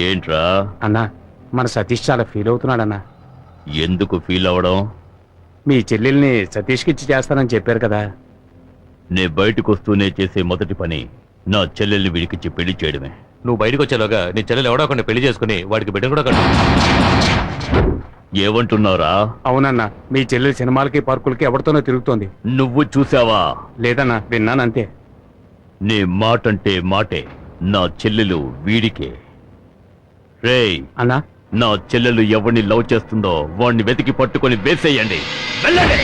ఏంట్రా అన్నా మన సతీష్ చాలా ఫీల్ అవుతున్నాడన్నా. ఎందుకు ఫీల్ అవడం? మీ చెల్లెల్ని సతీష్కి ఇచ్చి చేస్తానని చెప్పారు కదా. నే బయటకు వస్తూనే చేసే మొదటి పని నా చెల్లెల్ని వీడికిచ్చి పెళ్లి చేయడమే. నువ్వు బయటకు వచ్చేలోగా నీ చెల్లెలు ఎవడో ఒకరిని పెళ్లి చేసుకుని వాడికి బిడ్డను కూడా కట్టు. ఏమంటున్నారా? అవునన్నా, మీ చెల్లెలు సినిమాలకి పార్కులకి ఎవరితోనో తిరుగుతోంది. నువ్వు చూసావా? లేదన్నా, విన్నానంతే. నీ మాటంటే మాటే. నా చెల్లెలు వీడికే. రేయ్ అన్నా, నా చెల్లెలు ఎవరిని లవ్ చేస్తుందో వాడిని వెతికి పట్టుకొని వేసేయండి. వెళ్ళండి.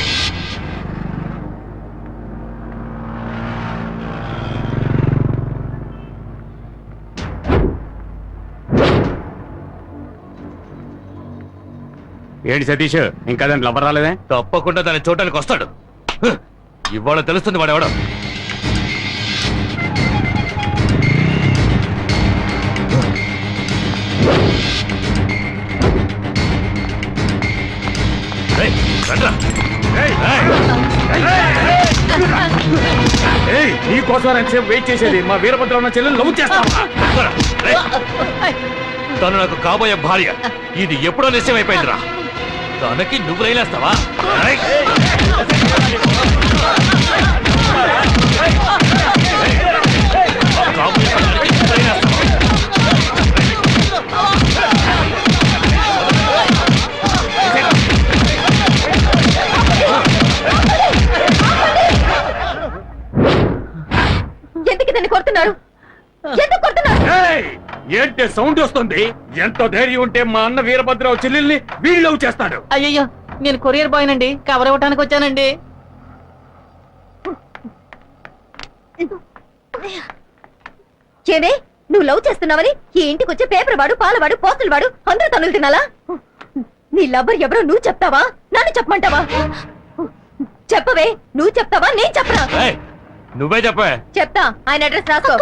ఏంటి సతీష్, ఇంకా దాని లవర్ రాలేదే? తప్పకుండా దాన్ని చూడటానికి వస్తాడు. ఇవాళ తెలుస్తుంది వాడెవడో. నీకోసం ఎంతసేపు వెయిట్ చేసేది? మా వీరభద్ర ఉన్న చెల్లెలు లవ్ చేస్తావా? తను నాకు కాబోయే భార్య. ఇది ఎప్పుడో నిశ్చయం అయిపోయిందిరా. తనకి నువ్వు రైలేస్తావా? ఎందుకు దాన్ని కొడుతున్నారు? ఎందుకు కొడుతున్నారు? ఏంటి సౌండ్ వస్తుంది? ఎంతో ధైర్యం ఉంటే మా అన్న వీరభద్రరావు చెల్లెల్ని వీళ్ళు లవ్ చేస్తాడు. అయ్యయ్యో, నేను కొరియర్ బాయ్ నండి, కవర్ ఇవ్వడానికి వచ్చానండి. ఏమే, నువ్వు లవ్ చేస్తున్నావని ఈ ఇంటికి వచ్చే పేపర్ వాడు, పాలవాడు, పోస్టులు వాడు అందరూ తనులు తినాలా? నీ లవ్వర్ ఎవరో నువ్వు చెప్తావా, నన్ను చెప్పమంటావా? చెప్పవే, నువ్వు చెప్తావా నేను చెప్పరా? నువ్వే చెప్పే. చెప్తా. ఆయన అడ్రస్ రాసుకో.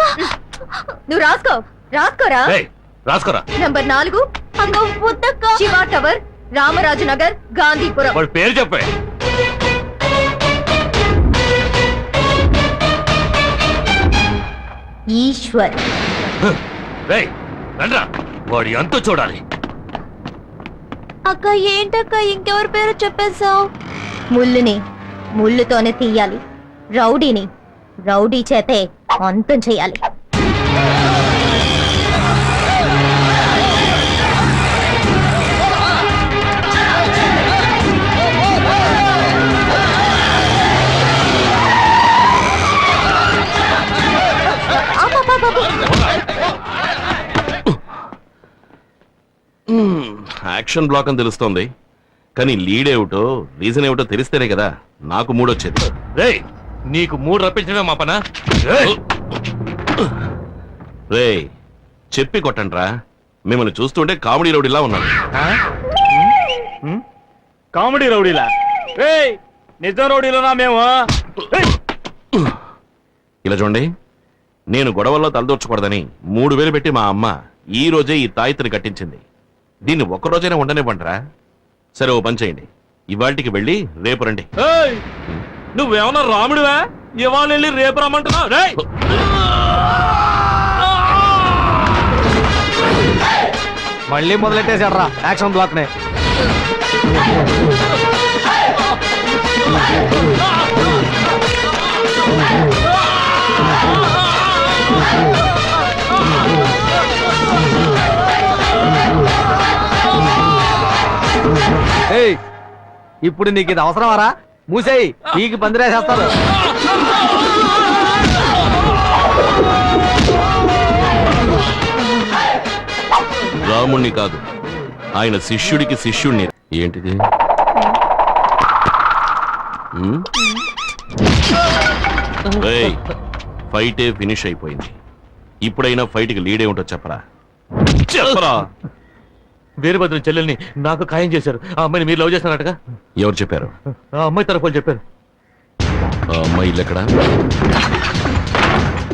నువ్వు రాసుకో. రాసుకోరా. రాసుకోరా. Number 4 Shiva tower, Ramaraju Nagar, Gandhipuram. వాడి పేరు చెప్పే. ఈశ్వర్. రండ్రా, వాడి అంతా చూడాలి. అక్క ఏంటక్క ఇంకెవరి పేరు చెప్పేశావు? ముళ్ళుని ముళ్ళుతోనే తీయాలి, రౌడీని రౌడీ చేతే అంతం చేయాలి. యాక్షన్ బ్లాక్ అని తెలుస్తోంది, కానీ లీడ్ ఏమిటో రీజన్ ఏమిటో తెలిస్తేనే కదా నాకు మూడొచ్చేది. రేయ్, నీకు మూడు రప్పించడమే మా పనా? రేయ్, చెప్పి కొట్టండ్రా. మిమ్మల్ని చూస్తుంటే కామెడీ రౌడీలా ఉన్నాను. కామెడీ రౌడీలా? నిజం రౌడీలోనా మేము? ఇలా చూడండి, నేను గొడవల్లో తలదూర్చకూడదని 3000 పెట్టి మా అమ్మ ఈ రోజే ఈ తాయితని కట్టించింది. దీన్ని ఒక్కరోజైనా ఉండనివ్వంటరా? సరే, ఓ పని చేయండి, ఇవాళకి వెళ్ళి రేపు రండి. నువ్వేమన్నా రాముడివా? ఇవాళ వెళ్ళి రేపు రమ్మంటున్నావు? మళ్ళీ మొదలెట్టేశాడ్రా యాక్షన్ బ్లాక్ నే. ఇప్పుడు నీకు ఇది అవసరమారా? మూసేయి, నీకు పందిరేసేస్తారు. రాముణ్ణి కాదు, ఆయన శిష్యుడికి శిష్యుణ్ణి. ఏంటిది? ఫైటే ఫినిష్ అయిపోయింది. ఇప్పుడైనా ఫైట్ కి లీడ్ ఏమిటో చెప్పరా. చెప్పరా. వీరభద్రం చెల్లెల్ని నాకు ఖాయం చేశారు. ఆ అమ్మాయిని మీరు లవ్ చేస్తున్నారటగా? ఎవరు చెప్పారు? ఆ అమ్మాయి తరఫు చెప్పారు. ఆ అమ్మాయి ఇల్లు ఎక్కడా?